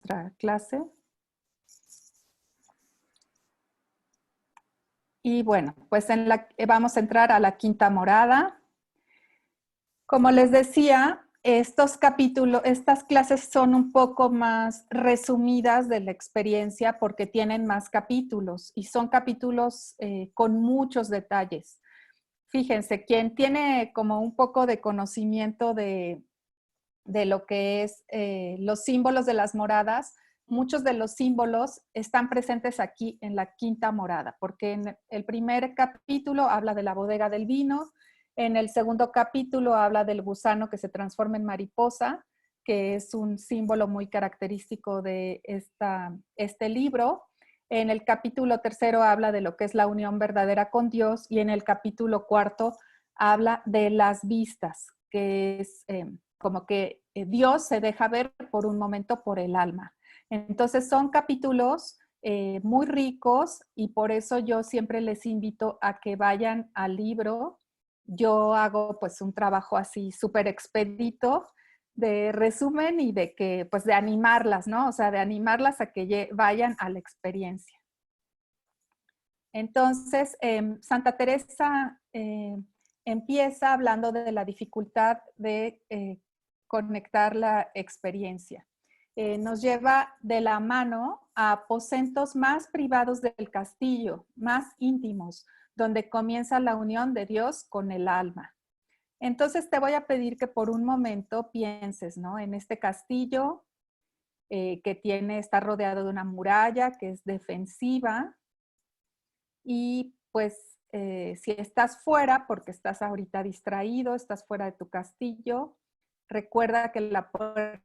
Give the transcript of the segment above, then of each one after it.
nuestra clase. Y bueno, pues vamos a entrar a la quinta morada. Como les decía, estas clases son un poco más resumidas de la experiencia porque tienen más capítulos y son capítulos con muchos detalles. Fíjense, quien tiene como un poco de conocimiento de lo que es los símbolos de las moradas, muchos de los símbolos están presentes aquí en la quinta morada, porque en el primer capítulo habla de la bodega del vino, en el segundo capítulo habla del gusano que se transforma en mariposa, que es un símbolo muy característico de este libro. En el capítulo tercero habla de lo que es la unión verdadera con Dios y en el capítulo cuarto habla de las vistas, que es como que Dios se deja ver por un momento por el alma. Entonces son capítulos muy ricos y por eso yo siempre les invito a que vayan al libro. Yo hago pues un trabajo así súper expedito de resumen y de que pues de animarlas, ¿no? O sea, de animarlas a que vayan a la experiencia. Entonces, Santa Teresa empieza hablando de la dificultad de conectar la experiencia. Nos lleva de la mano a aposentos más privados del castillo, más íntimos, donde comienza la unión de Dios con el alma. Entonces te voy a pedir que por un momento pienses, ¿no? En este castillo que está rodeado de una muralla que es defensiva y pues si estás fuera, porque estás ahorita distraído, estás fuera de tu castillo, recuerda que la puerta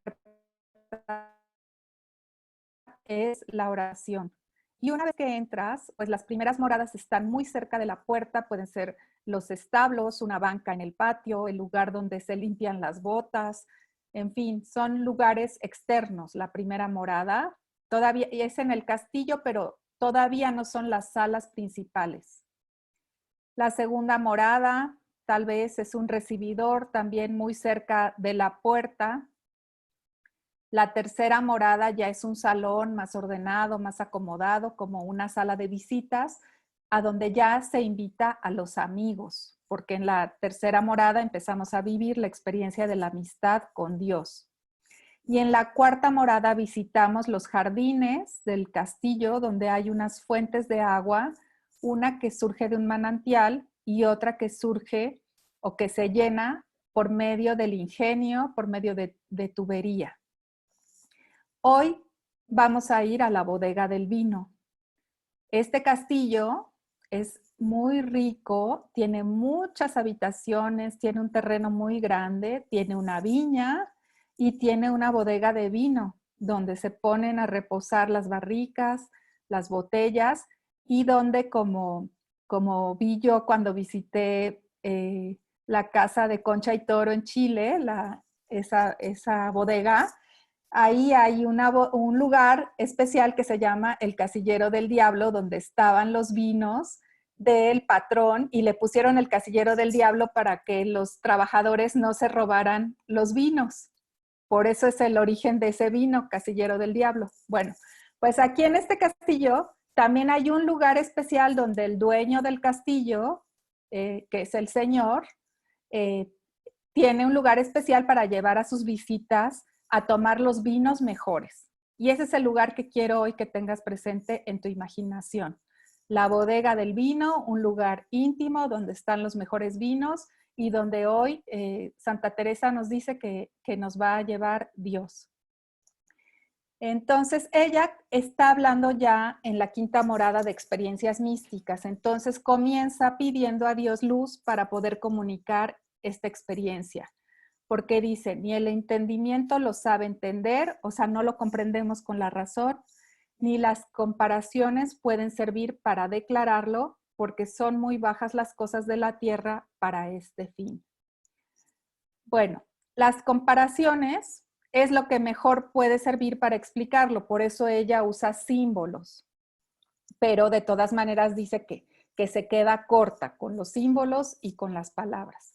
es la oración. Y una vez que entras, pues las primeras moradas están muy cerca de la puerta, pueden ser los establos, una banca en el patio, el lugar donde se limpian las botas, en fin, son lugares externos. La primera morada todavía es en el castillo, pero todavía no son las salas principales. La segunda morada tal vez es un recibidor también muy cerca de la puerta. La tercera morada ya es un salón más ordenado, más acomodado, como una sala de visitas, a donde ya se invita a los amigos, porque en la tercera morada empezamos a vivir la experiencia de la amistad con Dios. Y en la cuarta morada visitamos los jardines del castillo, donde hay unas fuentes de agua, una que surge de un manantial y otra que surge o que se llena por medio del ingenio, por medio de tubería. Hoy vamos a ir a la bodega del vino. Este castillo es muy rico, tiene muchas habitaciones, tiene un terreno muy grande, tiene una viña y tiene una bodega de vino donde se ponen a reposar las barricas, las botellas y donde como vi yo cuando visité la casa de Concha y Toro en Chile, esa bodega, ahí hay un lugar especial que se llama el Casillero del Diablo, donde estaban los vinos del patrón y le pusieron el Casillero del Diablo para que los trabajadores no se robaran los vinos. Por eso es el origen de ese vino, Casillero del Diablo. Bueno, pues aquí en este castillo también hay un lugar especial donde el dueño del castillo, que es el señor, tiene un lugar especial para llevar a sus visitas a tomar los vinos mejores. Y ese es el lugar que quiero hoy que tengas presente en tu imaginación. La bodega del vino, un lugar íntimo donde están los mejores vinos y donde hoy Santa Teresa nos dice que nos va a llevar Dios. Entonces, ella está hablando ya en la quinta morada de experiencias místicas. Entonces, comienza pidiendo a Dios luz para poder comunicar esta experiencia. Porque dice, ni el entendimiento lo sabe entender, o sea, no lo comprendemos con la razón, ni las comparaciones pueden servir para declararlo, porque son muy bajas las cosas de la tierra para este fin. Bueno, las comparaciones es lo que mejor puede servir para explicarlo, por eso ella usa símbolos, pero de todas maneras dice que se queda corta con los símbolos y con las palabras.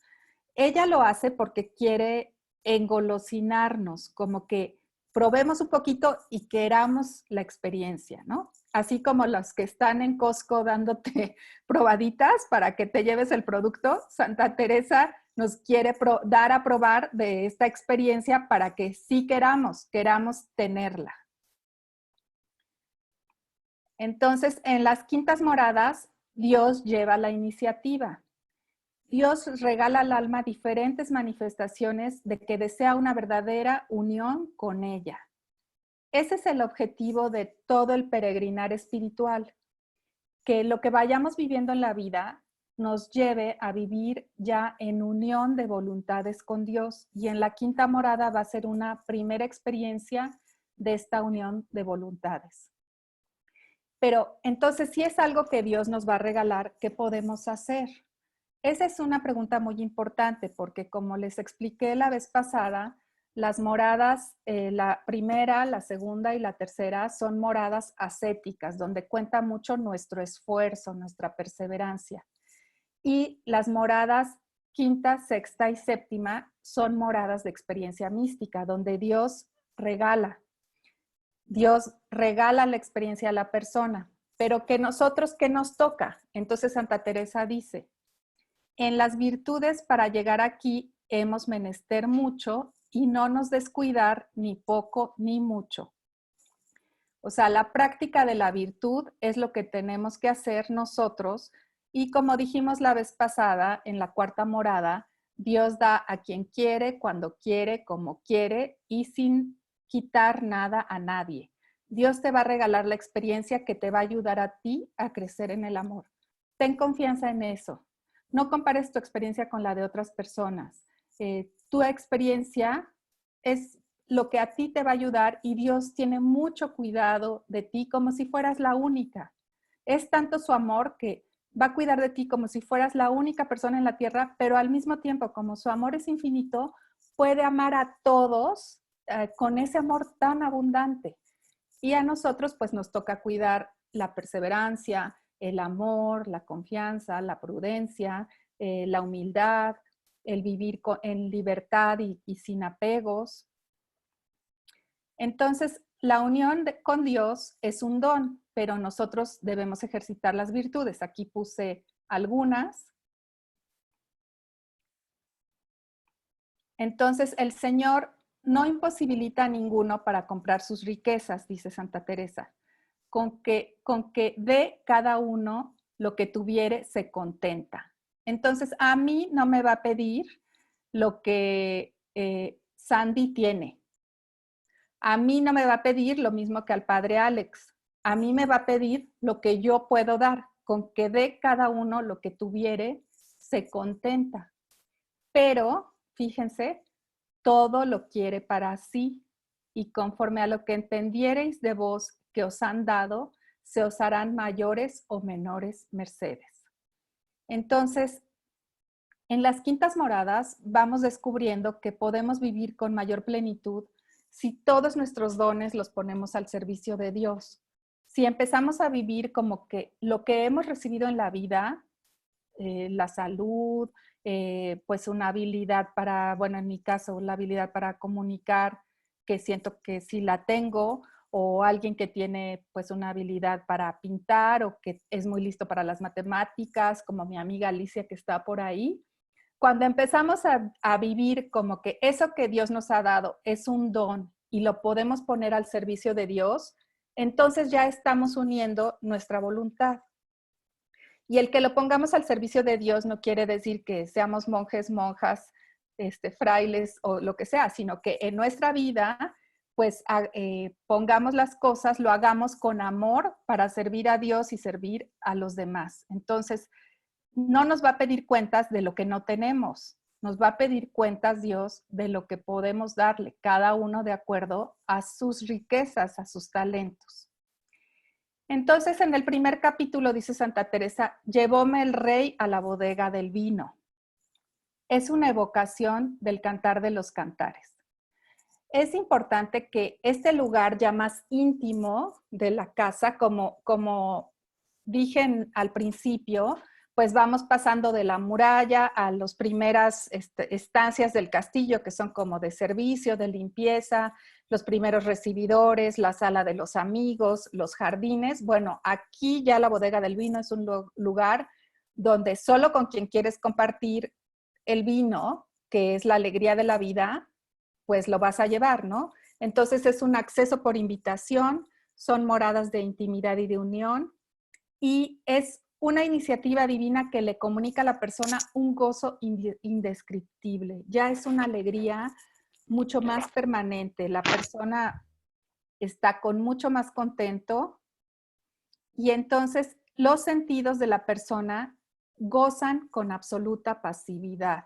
Ella lo hace porque quiere engolosinarnos, como que probemos un poquito y queramos la experiencia, ¿no? Así como los que están en Costco dándote probaditas para que te lleves el producto, Santa Teresa nos quiere dar a probar de esta experiencia para que sí queramos tenerla. Entonces, en las quintas moradas, Dios lleva la iniciativa. Dios regala al alma diferentes manifestaciones de que desea una verdadera unión con ella. Ese es el objetivo de todo el peregrinar espiritual, que lo que vayamos viviendo en la vida nos lleve a vivir ya en unión de voluntades con Dios. Y en la quinta morada va a ser una primera experiencia de esta unión de voluntades. Pero entonces, si es algo que Dios nos va a regalar, ¿qué podemos hacer? Esa es una pregunta muy importante porque, como les expliqué la vez pasada, las moradas, la primera, la segunda y la tercera son moradas ascéticas, donde cuenta mucho nuestro esfuerzo, nuestra perseverancia. Y las moradas quinta, sexta y séptima son moradas de experiencia mística, donde Dios regala la experiencia a la persona, pero que nosotros, ¿qué nos toca? Entonces Santa Teresa dice, en las virtudes para llegar aquí hemos menester mucho y no nos descuidar ni poco ni mucho. O sea, la práctica de la virtud es lo que tenemos que hacer nosotros y como dijimos la vez pasada en la cuarta morada, Dios da a quien quiere, cuando quiere, como quiere y sin quitar nada a nadie. Dios te va a regalar la experiencia que te va a ayudar a ti a crecer en el amor. Ten confianza en eso. No compares tu experiencia con la de otras personas. Tu experiencia es lo que a ti te va a ayudar y Dios tiene mucho cuidado de ti como si fueras la única. Es tanto su amor que va a cuidar de ti como si fueras la única persona en la tierra, pero al mismo tiempo, como su amor es infinito, puede amar a todos con ese amor tan abundante. Y a nosotros pues nos toca cuidar la perseverancia, el amor, la confianza, la prudencia, la humildad, el vivir en libertad y sin apegos. Entonces, la unión con Dios es un don, pero nosotros debemos ejercitar las virtudes. Aquí puse algunas. Entonces, el Señor no imposibilita a ninguno para comprar sus riquezas, dice Santa Teresa. Con que dé cada uno lo que tuviere, se contenta. Entonces, a mí no me va a pedir lo que Sandy tiene. A mí no me va a pedir lo mismo que al padre Alex. A mí me va a pedir lo que yo puedo dar. Con que dé cada uno lo que tuviere, se contenta. Pero, fíjense, todo lo quiere para sí. Y conforme a lo que entendiereis de vos que os han dado, se os harán mayores o menores mercedes. Entonces, en las quintas moradas vamos descubriendo que podemos vivir con mayor plenitud si todos nuestros dones los ponemos al servicio de Dios. Si empezamos a vivir como que lo que hemos recibido en la vida, la salud, pues una habilidad para, bueno, en mi caso, la habilidad para comunicar, que siento que sí la tengo, o alguien que tiene pues una habilidad para pintar o que es muy listo para las matemáticas, como mi amiga Alicia que está por ahí. Cuando empezamos a vivir como que eso que Dios nos ha dado es un don y lo podemos poner al servicio de Dios, entonces ya estamos uniendo nuestra voluntad. Y el que lo pongamos al servicio de Dios no quiere decir que seamos monjes, monjas, frailes o lo que sea, sino que en nuestra vida, pues pongamos las cosas, lo hagamos con amor para servir a Dios y servir a los demás. Entonces, no nos va a pedir cuentas de lo que no tenemos, nos va a pedir cuentas Dios de lo que podemos darle, cada uno de acuerdo a sus riquezas, a sus talentos. Entonces, en el primer capítulo dice Santa Teresa, llevóme el rey a la bodega del vino. Es una evocación del Cantar de los Cantares. Es importante que este lugar ya más íntimo de la casa, como dije al principio, pues vamos pasando de la muralla a las primeras estancias del castillo, que son como de servicio, de limpieza, los primeros recibidores, la sala de los amigos, los jardines. Bueno, aquí ya la bodega del vino es un lugar donde solo con quien quieres compartir el vino, que es la alegría de la vida, pues lo vas a llevar, ¿no? Entonces es un acceso por invitación, son moradas de intimidad y de unión, y es una iniciativa divina que le comunica a la persona un gozo indescriptible. Ya es una alegría mucho más permanente. La persona está con mucho más contento y entonces los sentidos de la persona gozan con absoluta pasividad.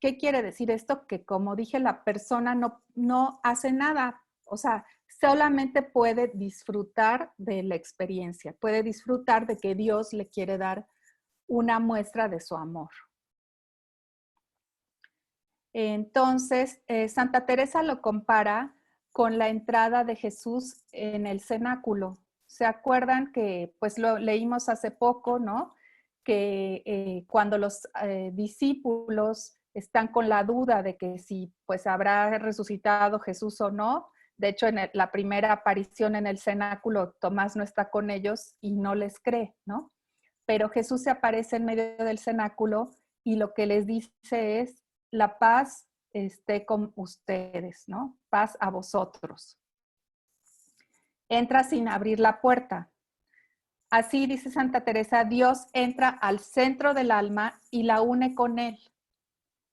¿Qué quiere decir esto? Que como dije, la persona no hace nada, o sea, solamente puede disfrutar de la experiencia, puede disfrutar de que Dios le quiere dar una muestra de su amor. Entonces, Santa Teresa lo compara con la entrada de Jesús en el cenáculo. ¿Se acuerdan que pues lo leímos hace poco, ¿no? Que cuando los discípulos están con la duda de que si pues habrá resucitado Jesús o no, de hecho en la primera aparición en el cenáculo Tomás no está con ellos y no les cree, ¿no? Pero Jesús se aparece en medio del cenáculo y lo que les dice es, la paz esté con ustedes, ¿no? Paz a vosotros. Entra sin abrir la puerta. Así dice Santa Teresa, Dios entra al centro del alma y la une con él.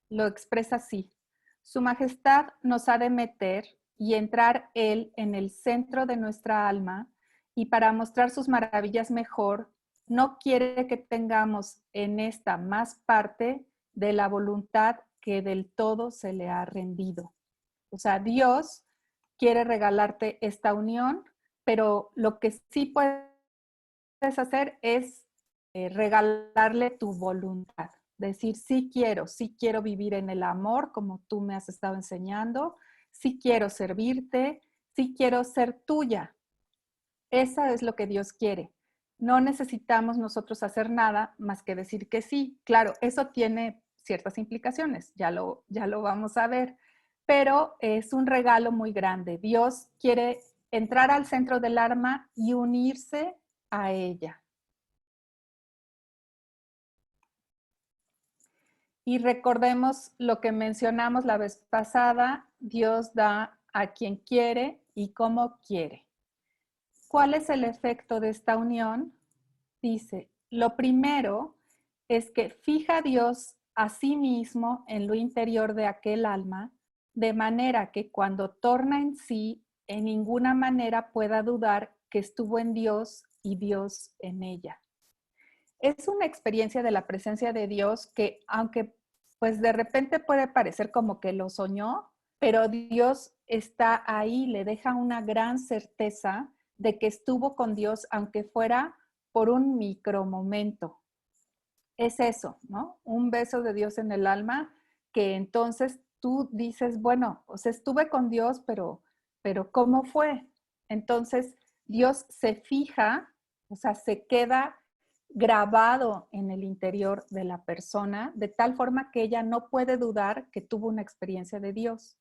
Lo expresa así. Su majestad nos ha de meter y entrar él en el centro de nuestra alma y para mostrar sus maravillas mejor, no quiere que tengamos en esta más parte de la voluntad que del todo se le ha rendido. O sea, Dios quiere regalarte esta unión, pero lo que sí puedes hacer es regalarle tu voluntad. Decir, sí quiero vivir en el amor como tú me has estado enseñando, sí quiero servirte, sí quiero ser tuya. Eso es lo que Dios quiere. No necesitamos nosotros hacer nada más que decir que sí. Claro, eso tiene ciertas implicaciones, ya lo vamos a ver, pero es un regalo muy grande. Dios quiere entrar al centro del alma y unirse a ella. Y recordemos lo que mencionamos la vez pasada, Dios da a quien quiere y como quiere. ¿Cuál es el efecto de esta unión? Dice, lo primero es que fija a Dios a sí mismo en lo interior de aquel alma, de manera que cuando torna en sí, en ninguna manera pueda dudar que estuvo en Dios y Dios en ella. Es una experiencia de la presencia de Dios que, aunque pues de repente puede parecer como que lo soñó, pero Dios está ahí, le deja una gran certeza de que estuvo con Dios, aunque fuera por un micromomento. Es eso, ¿no? Un beso de Dios en el alma, que entonces tú dices, bueno, o sea, estuve con Dios, pero ¿cómo fue? Entonces Dios se fija, o sea, se queda grabado en el interior de la persona, de tal forma que ella no puede dudar que tuvo una experiencia de Dios.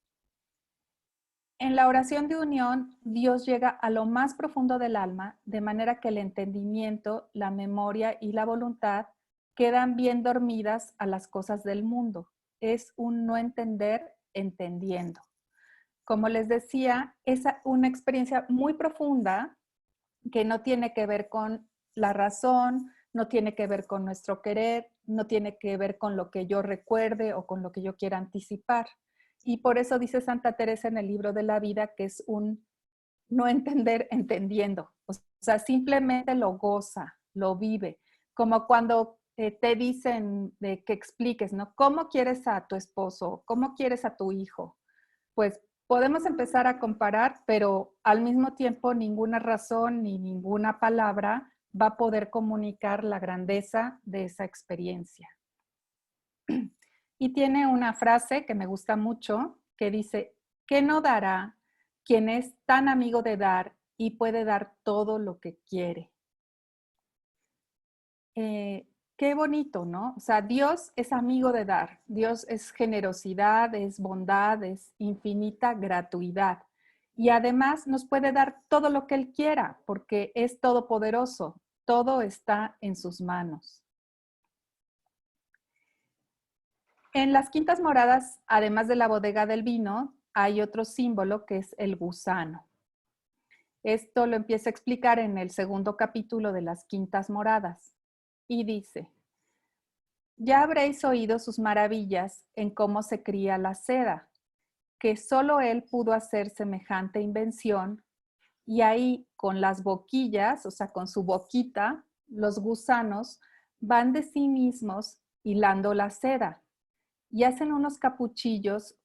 En la oración de unión, Dios llega a lo más profundo del alma, de manera que el entendimiento, la memoria y la voluntad quedan bien dormidas a las cosas del mundo. Es un no entender entendiendo. Como les decía, es una experiencia muy profunda que no tiene que ver con la razón, no tiene que ver con nuestro querer, no tiene que ver con lo que yo recuerde o con lo que yo quiera anticipar. Y por eso dice Santa Teresa en el libro de la vida que es un no entender entendiendo. O sea, simplemente lo goza, lo vive. Como cuando te dicen de que expliques, ¿no? ¿Cómo quieres a tu esposo? ¿Cómo quieres a tu hijo? Pues podemos empezar a comparar, pero al mismo tiempo ninguna razón ni ninguna palabra va a poder comunicar la grandeza de esa experiencia. Y tiene una frase que me gusta mucho que dice, ¿qué no dará quien es tan amigo de dar y puede dar todo lo que quiere? ¿Qué qué bonito, ¿no? O sea, Dios es amigo de dar. Dios es generosidad, es bondad, es infinita gratuidad. Y además nos puede dar todo lo que Él quiera, porque es todopoderoso. Todo está en sus manos. En las quintas moradas, además de la bodega del vino, hay otro símbolo que es el gusano. Esto lo empieza a explicar en el segundo capítulo de las quintas moradas. Y dice: ya habréis oído sus maravillas en cómo se cría la seda, que solo él pudo hacer semejante invención, y ahí con las boquillas, o sea, con su boquita, los gusanos van de sí mismos hilando la seda y hacen unos capuchillos,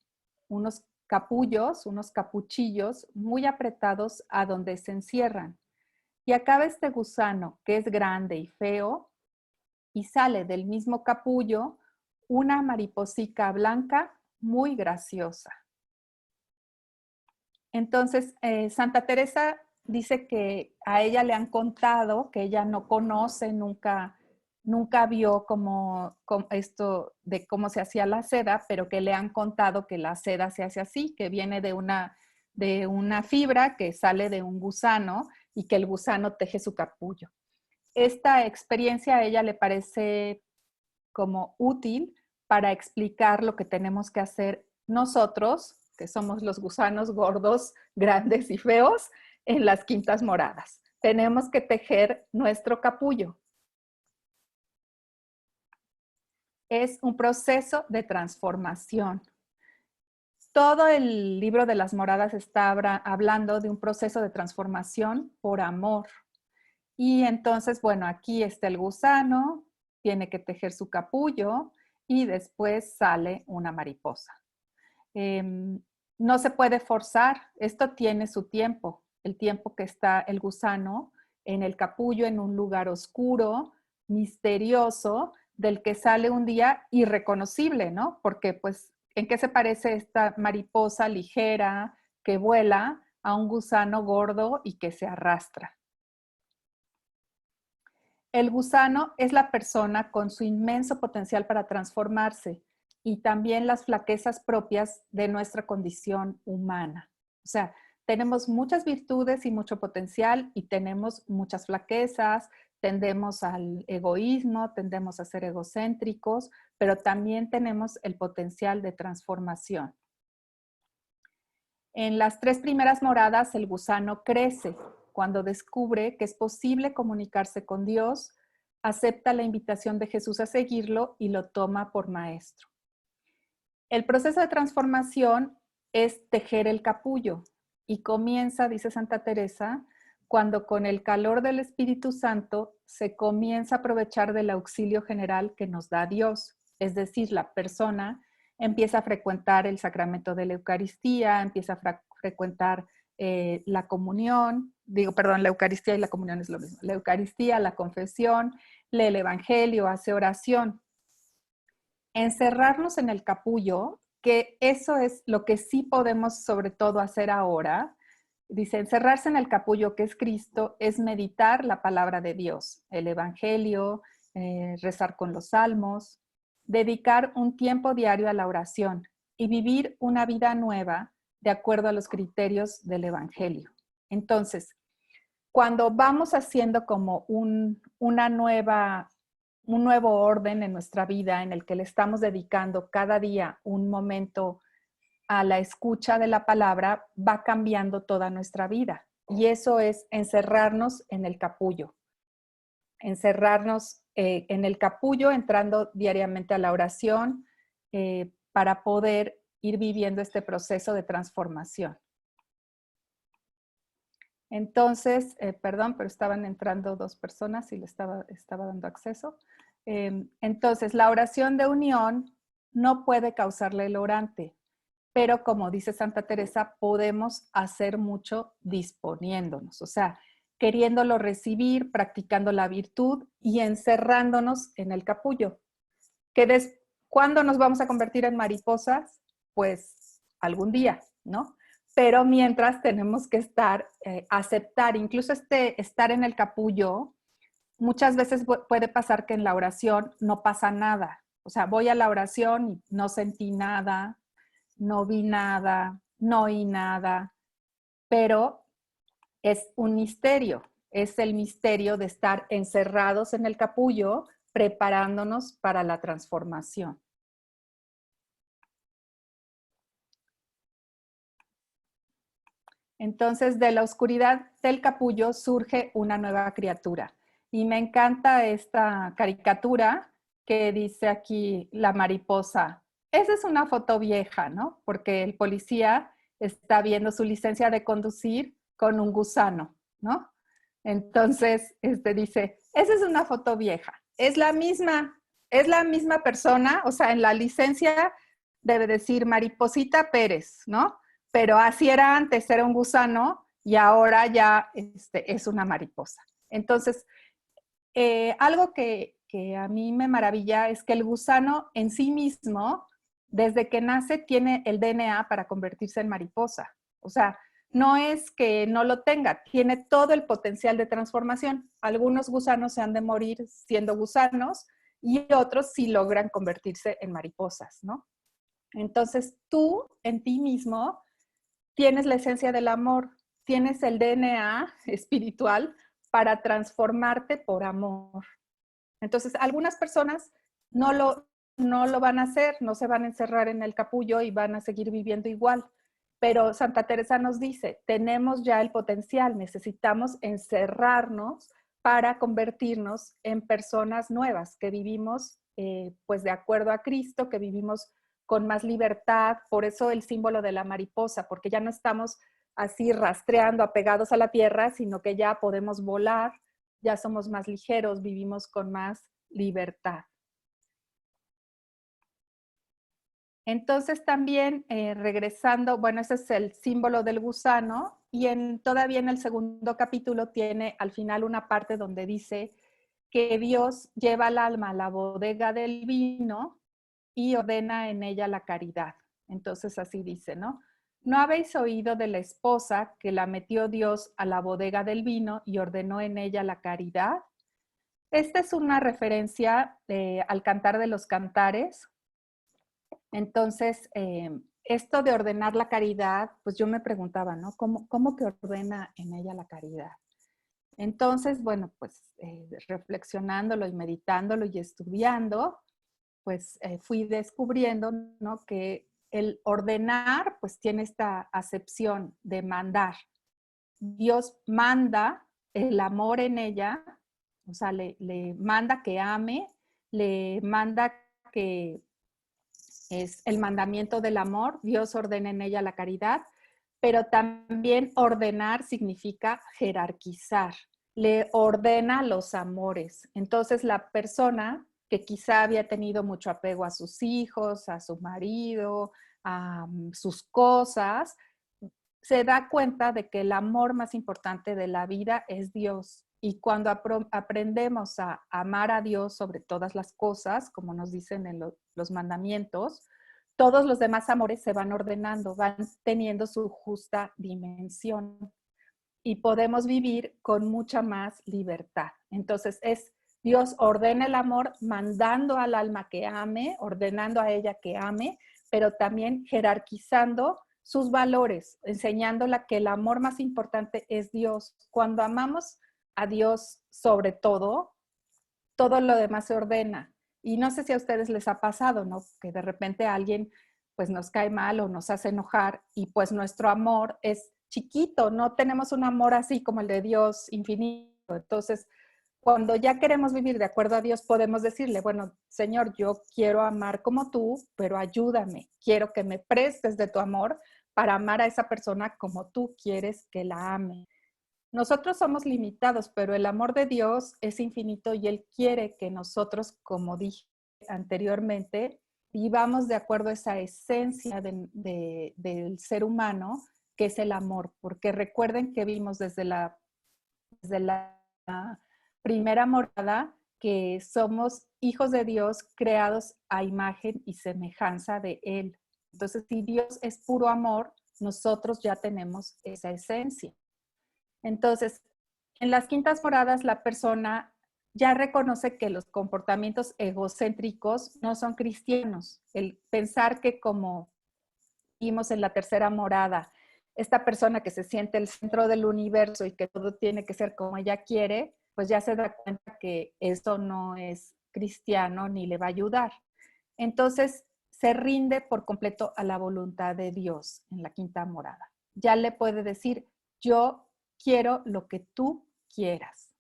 unos capullos, unos capuchillos muy apretados a donde se encierran. Y acaba este gusano, que es grande y feo, y sale del mismo capullo una mariposica blanca muy graciosa. Entonces, Santa Teresa dice que a ella le han contado, que ella no conoce, nunca vio como esto de cómo se hacía la seda, pero que le han contado que la seda se hace así, que viene de una fibra que sale de un gusano y que el gusano teje su capullo. Esta experiencia a ella le parece como útil para explicar lo que tenemos que hacer nosotros, que somos los gusanos gordos, grandes y feos, en las quintas moradas. Tenemos que tejer nuestro capullo. Es un proceso de transformación. Todo el libro de las moradas está hablando de un proceso de transformación por amor. Y entonces, bueno, aquí está el gusano, tiene que tejer su capullo y después sale una mariposa. No se puede forzar, esto tiene su tiempo, el tiempo que está el gusano en el capullo, en un lugar oscuro, misterioso, del que sale un día irreconocible, ¿no? Porque pues, ¿en qué se parece esta mariposa ligera que vuela a un gusano gordo y que se arrastra? El gusano es la persona con su inmenso potencial para transformarse y también las flaquezas propias de nuestra condición humana. O sea, tenemos muchas virtudes y mucho potencial y tenemos muchas flaquezas, tendemos al egoísmo, tendemos a ser egocéntricos, pero también tenemos el potencial de transformación. En las 3 primeras moradas, el gusano crece cuando descubre que es posible comunicarse con Dios, acepta la invitación de Jesús a seguirlo y lo toma por maestro. El proceso de transformación es tejer el capullo y comienza, dice Santa Teresa, cuando con el calor del Espíritu Santo se comienza a aprovechar del auxilio general que nos da Dios, es decir, la persona empieza a frecuentar el sacramento de la Eucaristía, empieza a frecuentar la comunión, la Eucaristía y la comunión es lo mismo, la Eucaristía, la confesión, lee el Evangelio, hace oración. Encerrarnos en el capullo, que eso es lo que sí podemos sobre todo hacer ahora. Dice, encerrarse en el capullo que es Cristo es meditar la palabra de Dios, el Evangelio, rezar con los salmos, dedicar un tiempo diario a la oración y vivir una vida nueva de acuerdo a los criterios del Evangelio. Entonces, cuando vamos haciendo como un nuevo orden en nuestra vida en el que le estamos dedicando cada día un momento a la escucha de la palabra, va cambiando toda nuestra vida. Y eso es encerrarnos en el capullo. Encerrarnos en el capullo, entrando diariamente a la oración para poder ir viviendo este proceso de transformación. Entonces, perdón, pero estaban entrando 2 personas y le estaba dando acceso. Entonces, la oración de unión no puede causarle el orante, pero como dice Santa Teresa, podemos hacer mucho disponiéndonos, o sea, queriéndolo recibir, practicando la virtud y encerrándonos en el capullo. ¿Cuándo nos vamos a convertir en mariposas? Pues algún día, ¿no? Pero mientras tenemos que aceptar, incluso estar en el capullo, Muchas veces puede pasar que en la oración no pasa nada. O sea, voy a la oración y no sentí nada, no vi nada, no oí nada, pero es un misterio. Es el misterio de estar encerrados en el capullo preparándonos para la transformación. Entonces, de la oscuridad del capullo surge una nueva criatura. Y me encanta esta caricatura que dice aquí la mariposa. Esa es una foto vieja, ¿no? Porque el policía está viendo su licencia de conducir con un gusano, ¿no? Entonces, dice, esa es una foto vieja. Es la misma persona, o sea, en la licencia debe decir Mariposita Pérez, ¿no? Pero así era antes, era un gusano y ahora ya es una mariposa. Entonces, algo que a mí me maravilla es que el gusano en sí mismo, desde que nace, tiene el DNA para convertirse en mariposa. O sea, no es que no lo tenga, tiene todo el potencial de transformación. Algunos gusanos se han de morir siendo gusanos y otros sí logran convertirse en mariposas, ¿no? Entonces, tú en ti mismo tienes la esencia del amor, tienes el DNA espiritual para transformarte por amor. Entonces, algunas personas no lo van a hacer, no se van a encerrar en el capullo y van a seguir viviendo igual. Pero Santa Teresa nos dice, tenemos ya el potencial, necesitamos encerrarnos para convertirnos en personas nuevas, que vivimos pues de acuerdo a Cristo, que vivimos con más libertad, por eso el símbolo de la mariposa, porque ya no estamos así rastreando, apegados a la tierra, sino que ya podemos volar, ya somos más ligeros, vivimos con más libertad. Entonces también regresando, bueno, ese es el símbolo del gusano y todavía en el segundo capítulo tiene al final una parte donde dice que Dios lleva al alma a la bodega del vino y ordena en ella la caridad. Entonces así dice, ¿no? ¿No habéis oído de la esposa que la metió Dios a la bodega del vino y ordenó en ella la caridad? Esta es una referencia al Cantar de los Cantares. Entonces, esto de ordenar la caridad, pues yo me preguntaba, ¿no? ¿Cómo que ordena en ella la caridad? Entonces, bueno, pues reflexionándolo y meditándolo y estudiando, pues fui descubriendo, ¿no? Que el ordenar, pues tiene esta acepción de mandar. Dios manda el amor en ella, o sea, le manda que ame, le manda que es el mandamiento del amor, Dios ordena en ella la caridad, pero también ordenar significa jerarquizar, le ordena los amores. Entonces la persona que quizá había tenido mucho apego a sus hijos, a su marido, a sus cosas, se da cuenta de que el amor más importante de la vida es Dios. Y cuando aprendemos a amar a Dios sobre todas las cosas, como nos dicen en los mandamientos, todos los demás amores se van ordenando, van teniendo su justa dimensión y podemos vivir con mucha más libertad. Entonces es Dios ordena el amor mandando al alma que ame, ordenando a ella que ame, pero también jerarquizando sus valores, enseñándola que el amor más importante es Dios. Cuando amamos a Dios sobre todo, todo lo demás se ordena. Y no sé si a ustedes les ha pasado, ¿no? Que de repente alguien pues nos cae mal o nos hace enojar y pues nuestro amor es chiquito, no tenemos un amor así como el de Dios infinito. Entonces, cuando ya queremos vivir de acuerdo a Dios, podemos decirle, bueno, Señor, yo quiero amar como tú, pero ayúdame, quiero que me prestes de tu amor para amar a esa persona como tú quieres que la ame. Nosotros somos limitados, pero el amor de Dios es infinito y Él quiere que nosotros, como dije anteriormente, vivamos de acuerdo a esa esencia del ser humano, que es el amor, porque recuerden que vimos desde la primera morada que somos hijos de Dios creados a imagen y semejanza de Él. Entonces, si Dios es puro amor, nosotros ya tenemos esa esencia. Entonces, en las quintas moradas la persona ya reconoce que los comportamientos egocéntricos no son cristianos. El pensar que, como vimos en la tercera morada, esta persona que se siente el centro del universo y que todo tiene que ser como ella quiere, pues ya se da cuenta que eso no es cristiano ni le va a ayudar. Entonces se rinde por completo a la voluntad de Dios en la quinta morada. Ya le puede decir, yo quiero lo que tú quieras.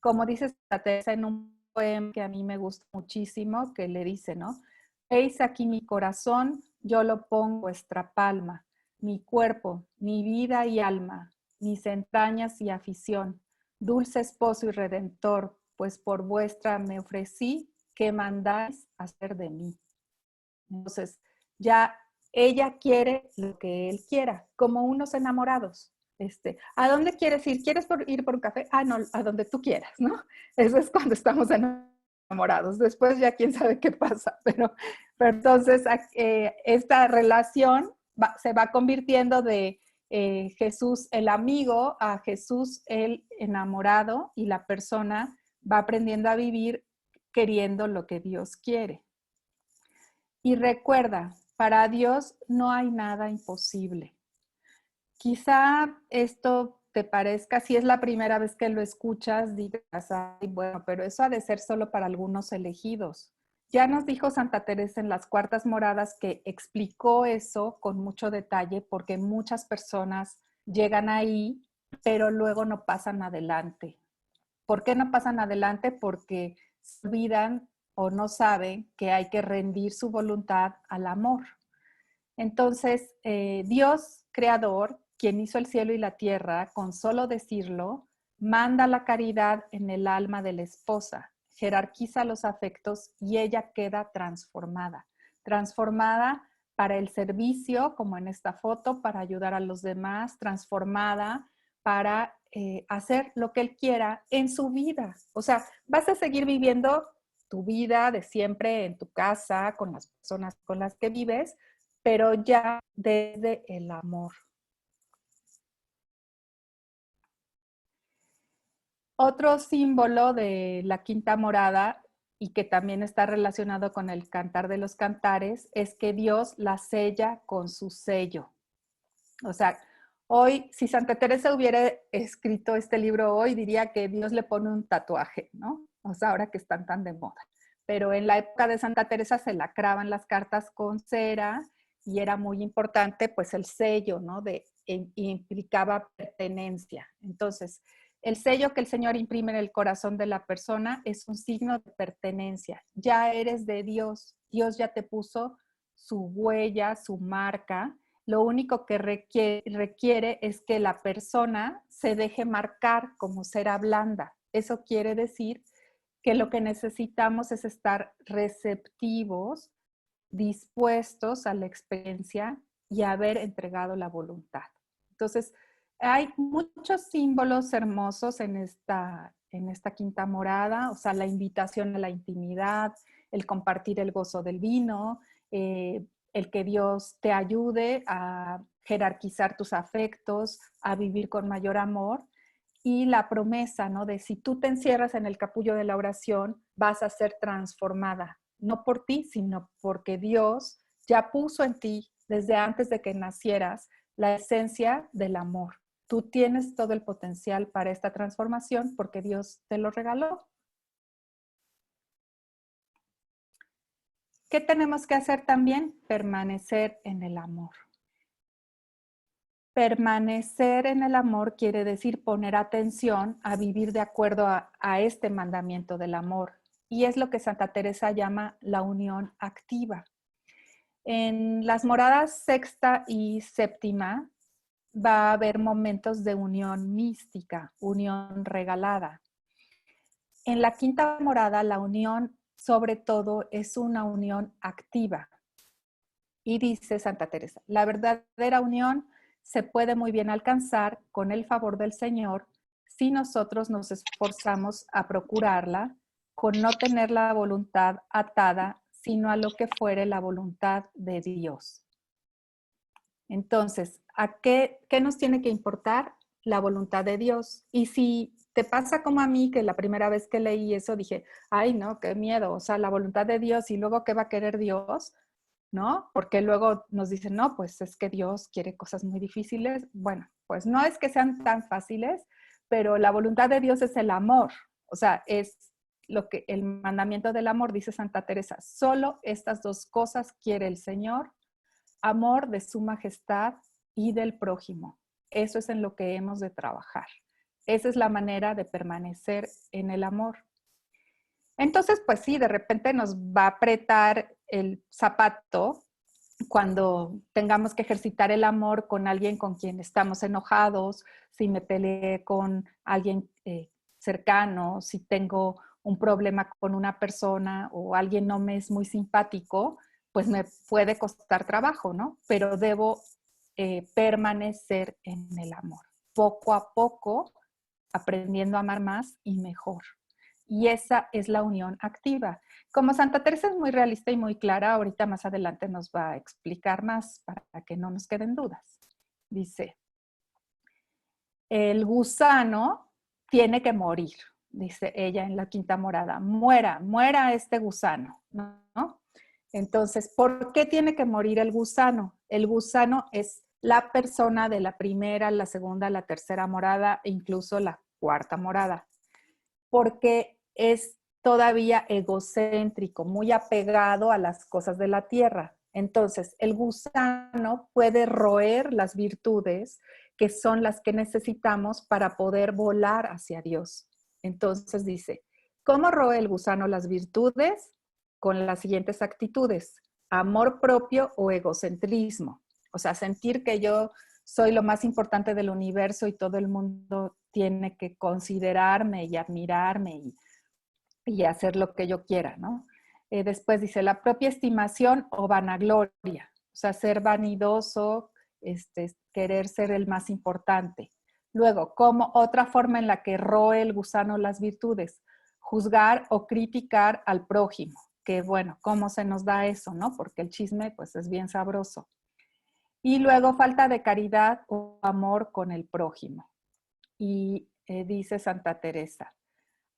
Como dice Santa Teresa en un poema que a mí me gusta muchísimo, que le dice, ¿no? Veis aquí mi corazón, yo lo pongo en vuestra palma, mi cuerpo, mi vida y alma, mis entrañas y afición, dulce esposo y redentor, pues por vuestra me ofrecí, ¿qué mandáis hacer de mí? Entonces, ya ella quiere lo que él quiera, como unos enamorados. ¿A dónde quieres ir? ¿Quieres ir por un café? Ah, no, a donde tú quieras, ¿no? Eso es cuando estamos enamorados. Después ya quién sabe qué pasa, pero entonces esta relación se va convirtiendo de Jesús el amigo a Jesús el enamorado, y la persona va aprendiendo a vivir queriendo lo que Dios quiere. Y recuerda, para Dios no hay nada imposible. Quizá esto te parezca, si es la primera vez que lo escuchas, digas, ay, bueno, pero eso ha de ser solo para algunos elegidos. Ya nos dijo Santa Teresa en las cuartas moradas que explicó eso con mucho detalle, porque muchas personas llegan ahí, pero luego no pasan adelante. ¿Por qué no pasan adelante? Porque se olvidan o no saben que hay que rendir su voluntad al amor. Entonces, Dios, creador, quien hizo el cielo y la tierra, con solo decirlo, manda la caridad en el alma de la esposa, jerarquiza los afectos y ella queda transformada. Transformada para el servicio, como en esta foto, para ayudar a los demás, transformada para hacer lo que él quiera en su vida. O sea, vas a seguir viviendo tu vida de siempre en tu casa, con las personas con las que vives, pero ya desde el amor. Otro símbolo de la quinta morada, y que también está relacionado con el cantar de los cantares, es que Dios la sella con su sello. O sea, hoy, si Santa Teresa hubiera escrito este libro hoy, diría que Dios le pone un tatuaje, ¿no? O sea, ahora que están tan de moda. Pero en la época de Santa Teresa se lacraban las cartas con cera y era muy importante, pues, el sello, ¿no? Implicaba pertenencia. Entonces, el sello que el Señor imprime en el corazón de la persona es un signo de pertenencia. Ya eres de Dios. Dios ya te puso su huella, su marca. Lo único que requiere es que la persona se deje marcar como cera blanda. Eso quiere decir que lo que necesitamos es estar receptivos, dispuestos a la experiencia y haber entregado la voluntad. Entonces, hay muchos símbolos hermosos en esta quinta morada, o sea, la invitación a la intimidad, el compartir el gozo del vino, el que Dios te ayude a jerarquizar tus afectos, a vivir con mayor amor, y la promesa, ¿no? De si tú te encierras en el capullo de la oración, vas a ser transformada, no por ti, sino porque Dios ya puso en ti, desde antes de que nacieras, la esencia del amor. Tú tienes todo el potencial para esta transformación porque Dios te lo regaló. ¿Qué tenemos que hacer también? Permanecer en el amor. Permanecer en el amor quiere decir poner atención a vivir de acuerdo a este mandamiento del amor. Y es lo que Santa Teresa llama la unión activa. En las moradas sexta y séptima va a haber momentos de unión mística, unión regalada. En la quinta morada, la unión sobre todo es una unión activa. Y dice Santa Teresa, la verdadera unión se puede muy bien alcanzar con el favor del Señor si nosotros nos esforzamos a procurarla, con no tener la voluntad atada, sino a lo que fuere la voluntad de Dios. Entonces, ¿qué nos tiene que importar? La voluntad de Dios. Y si te pasa como a mí, que la primera vez que leí eso dije, ay, no, qué miedo, o sea, la voluntad de Dios y luego qué va a querer Dios, ¿no? Porque luego nos dicen, no, pues es que Dios quiere cosas muy difíciles. Bueno, pues no es que sean tan fáciles, pero la voluntad de Dios es el amor, o sea, es lo que el mandamiento del amor, dice Santa Teresa, solo estas dos cosas quiere el Señor, amor de su majestad y del prójimo. Eso es en lo que hemos de trabajar. Esa es la manera de permanecer en el amor. Entonces, pues sí, de repente nos va a apretar el zapato cuando tengamos que ejercitar el amor con alguien con quien estamos enojados, si me peleé con alguien cercano, si tengo un problema con una persona o alguien no me es muy simpático, pues me puede costar trabajo, ¿no? Pero debo permanecer en el amor, poco a poco, aprendiendo a amar más y mejor. Y esa es la unión activa. Como Santa Teresa es muy realista y muy clara, ahorita más adelante nos va a explicar más para que no nos queden dudas. Dice, el gusano tiene que morir, dice ella en la quinta morada. Muera este gusano, ¿no? Entonces, ¿por qué tiene que morir el gusano? El gusano es la persona de la primera, la segunda, la tercera morada e incluso la cuarta morada. Porque es todavía egocéntrico, muy apegado a las cosas de la tierra. Entonces, el gusano puede roer las virtudes que son las que necesitamos para poder volar hacia Dios. Entonces dice, ¿cómo roe el gusano las virtudes? Con las siguientes actitudes: amor propio o egocentrismo. O sea, sentir que yo soy lo más importante del universo y todo el mundo tiene que considerarme y admirarme y hacer lo que yo quiera, ¿no? Después dice la propia estimación o vanagloria, o sea, ser vanidoso, querer ser el más importante. Luego, como otra forma en la que roe el gusano las virtudes, juzgar o criticar al prójimo, que bueno, ¿cómo se nos da eso, no? Porque el chisme pues es bien sabroso. Y luego falta de caridad o amor con el prójimo. Y dice Santa Teresa,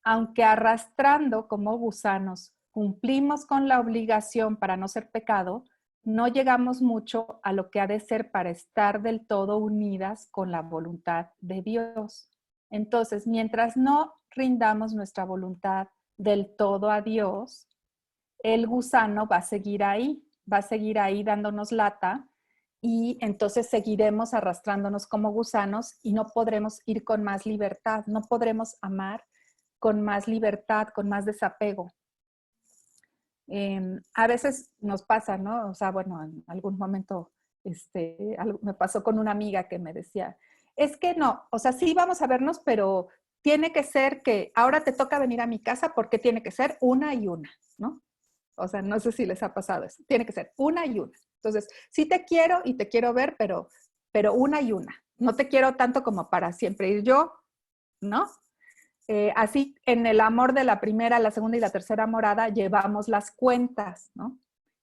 aunque arrastrando como gusanos cumplimos con la obligación para no ser pecado, no llegamos mucho a lo que ha de ser para estar del todo unidas con la voluntad de Dios. Entonces, mientras no rindamos nuestra voluntad del todo a Dios, el gusano va a seguir ahí dándonos lata y entonces seguiremos arrastrándonos como gusanos y no podremos ir con más libertad, no podremos amar con más libertad, con más desapego. A veces nos pasa, ¿no? O sea, bueno, en algún momento me pasó con una amiga que me decía, es que no, o sea, sí vamos a vernos, pero tiene que ser que ahora te toca venir a mi casa porque tiene que ser una y una, ¿no? O sea, no sé si les ha pasado eso. Tiene que ser una y una. Entonces, sí te quiero y te quiero ver, pero una y una. No te quiero tanto como para siempre ir yo, ¿no? Así, en el amor de la primera, la segunda y la tercera morada, llevamos las cuentas, ¿no?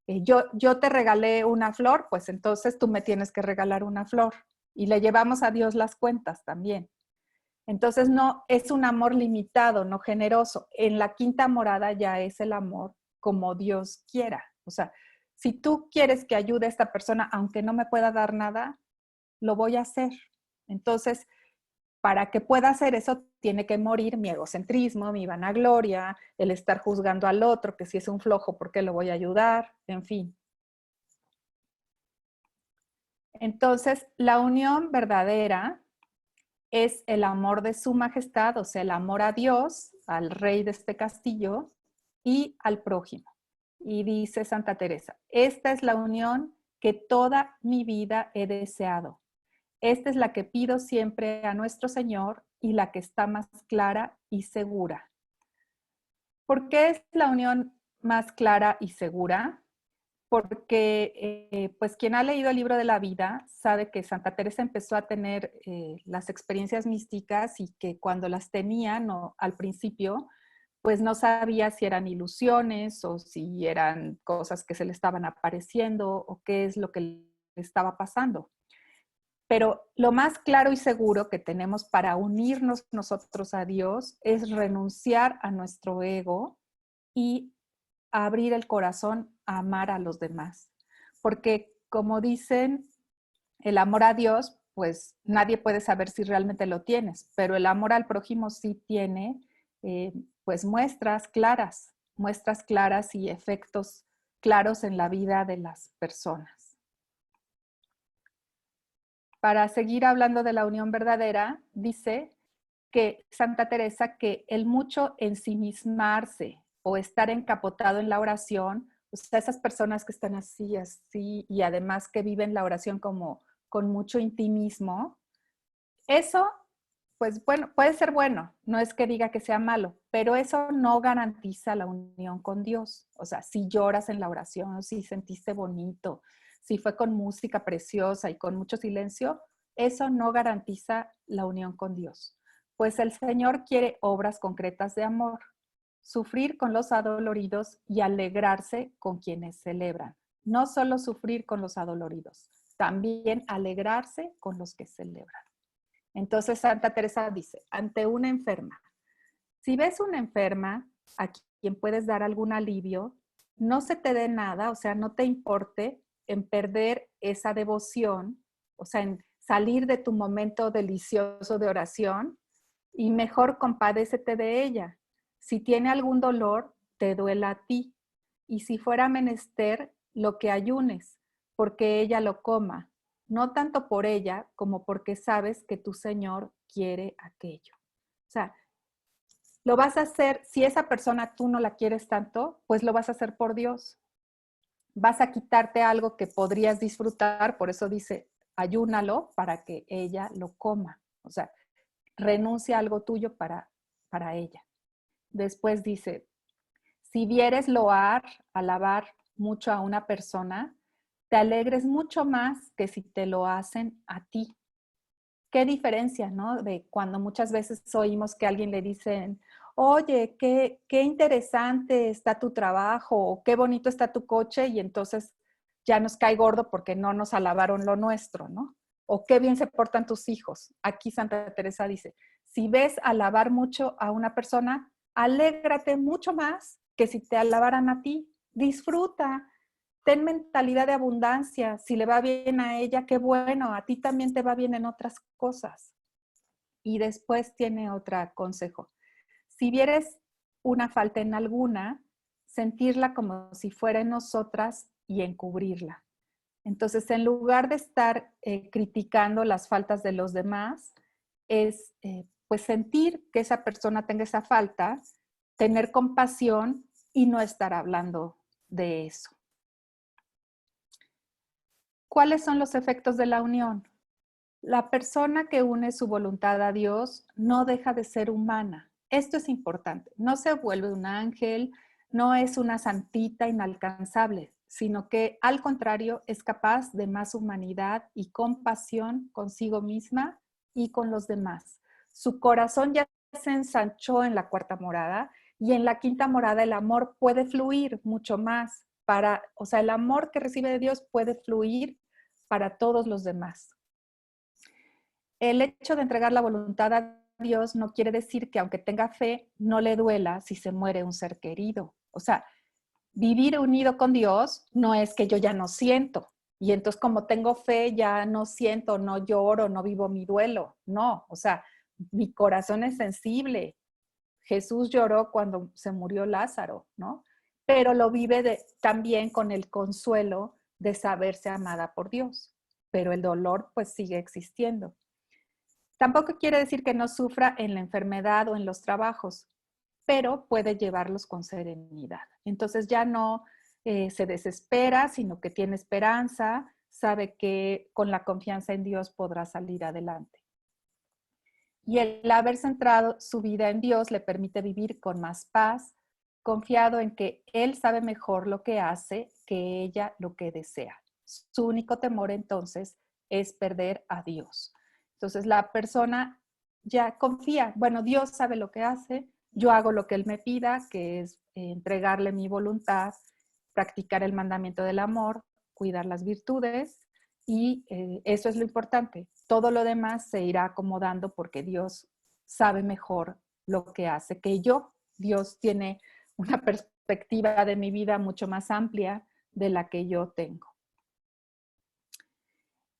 Yo te regalé una flor, pues entonces tú me tienes que regalar una flor. Y le llevamos a Dios las cuentas también. Entonces, no es un amor limitado, no generoso. En la quinta morada ya es el amor como Dios quiera. O sea, si tú quieres que ayude a esta persona, aunque no me pueda dar nada, lo voy a hacer. Entonces, para que pueda hacer eso, tiene que morir mi egocentrismo, mi vanagloria, el estar juzgando al otro, que si es un flojo, ¿por qué lo voy a ayudar? En fin. Entonces, la unión verdadera es el amor de su majestad, o sea, el amor a Dios, al rey de este castillo y al prójimo. Y dice Santa Teresa, esta es la unión que toda mi vida he deseado. Esta es la que pido siempre a nuestro Señor y la que está más clara y segura. ¿Por qué es la unión más clara y segura? Porque pues quien ha leído el libro de la vida sabe que Santa Teresa empezó a tener las experiencias místicas y que cuando las tenía al principio, pues no sabía si eran ilusiones o si eran cosas que se le estaban apareciendo o qué es lo que le estaba pasando. Pero lo más claro y seguro que tenemos para unirnos nosotros a Dios es renunciar a nuestro ego y abrir el corazón a amar a los demás. Porque como dicen, el amor a Dios, pues nadie puede saber si realmente lo tienes, pero el amor al prójimo sí tiene pues muestras claras y efectos claros en la vida de las personas. Para seguir hablando de la unión verdadera, dice que Santa Teresa que el mucho ensimismarse o estar encapotado en la oración, o sea, esas personas que están así, así, y además que viven la oración como con mucho intimismo, eso, pues bueno, puede ser bueno, no es que diga que sea malo, pero eso no garantiza la unión con Dios. O sea, si lloras en la oración, si sentiste bonito, si fue con música preciosa y con mucho silencio, eso no garantiza la unión con Dios. Pues el Señor quiere obras concretas de amor, sufrir con los adoloridos y alegrarse con quienes celebran. No solo sufrir con los adoloridos, también alegrarse con los que celebran. Entonces Santa Teresa dice, ante una enferma, si ves una enferma a quien puedes dar algún alivio, no se te dé nada, o sea, no te importe en perder esa devoción, o sea, en salir de tu momento delicioso de oración y mejor compadécete de ella. Si tiene algún dolor, te duela a ti. Y si fuera menester, lo que ayunes, porque ella lo coma, no tanto por ella como porque sabes que tu Señor quiere aquello. O sea, lo vas a hacer, si esa persona tú no la quieres tanto, pues lo vas a hacer por Dios. Vas a quitarte algo que podrías disfrutar, por eso dice, ayúnalo para que ella lo coma. O sea, renuncia a algo tuyo para ella. Después dice, si vieres loar, alabar mucho a una persona, te alegres mucho más que si te lo hacen a ti. Qué diferencia, ¿no? De cuando muchas veces oímos que a alguien le dicen, oye, qué interesante está tu trabajo, o qué bonito está tu coche, y entonces ya nos cae gordo porque no nos alabaron lo nuestro, ¿no? O qué bien se portan tus hijos. Aquí Santa Teresa dice, si ves alabar mucho a una persona, alégrate mucho más que si te alabaran a ti. Disfruta, ten mentalidad de abundancia. Si le va bien a ella, qué bueno, a ti también te va bien en otras cosas. Y después tiene otro consejo. Si vieres una falta en alguna, sentirla como si fuera en nosotras y encubrirla. Entonces, en lugar de estar criticando las faltas de los demás, es pues sentir que esa persona tenga esa falta, tener compasión y no estar hablando de eso. ¿Cuáles son los efectos de la unión? La persona que une su voluntad a Dios no deja de ser humana. Esto es importante. No se vuelve un ángel, no es una santita inalcanzable, sino que al contrario es capaz de más humanidad y compasión consigo misma y con los demás. Su corazón ya se ensanchó en la cuarta morada y en la quinta morada el amor puede fluir mucho más o sea, el amor que recibe de Dios puede fluir para todos los demás. El hecho de entregar la voluntad a Dios no quiere decir que aunque tenga fe, no le duela si se muere un ser querido. O sea, vivir unido con Dios no es que yo ya no siento. Y entonces como tengo fe ya no siento, no lloro, no vivo mi duelo. No, o sea, mi corazón es sensible. Jesús lloró cuando se murió Lázaro, ¿no? Pero lo vive también con el consuelo de saberse amada por Dios. Pero el dolor pues sigue existiendo. Tampoco quiere decir que no sufra en la enfermedad o en los trabajos, pero puede llevarlos con serenidad. Entonces ya no se desespera, sino que tiene esperanza, sabe que con la confianza en Dios podrá salir adelante. Y el haber centrado su vida en Dios le permite vivir con más paz, confiado en que Él sabe mejor lo que hace que ella lo que desea. Su único temor entonces es perder a Dios. Entonces la persona ya confía, bueno, Dios sabe lo que hace, yo hago lo que Él me pida, que es entregarle mi voluntad, practicar el mandamiento del amor, cuidar las virtudes, y eso es lo importante. todo lo demás se irá acomodando porque Dios sabe mejor lo que hace que yo. Dios tiene una perspectiva de mi vida mucho más amplia de la que yo tengo.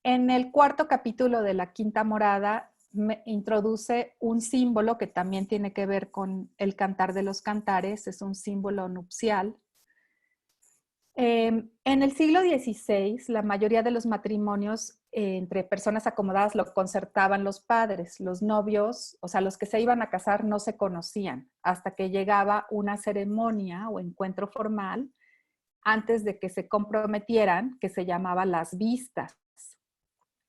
En el cuarto capítulo de la quinta morada me introduce un símbolo que también tiene que ver con el cantar de los cantares, es un símbolo nupcial. En el siglo XVI, la mayoría de los matrimonios entre personas acomodadas lo concertaban los padres. Los novios, o sea, los que se iban a casar no se conocían hasta que llegaba una ceremonia o encuentro formal antes de que se comprometieran, que se llamaba las vistas.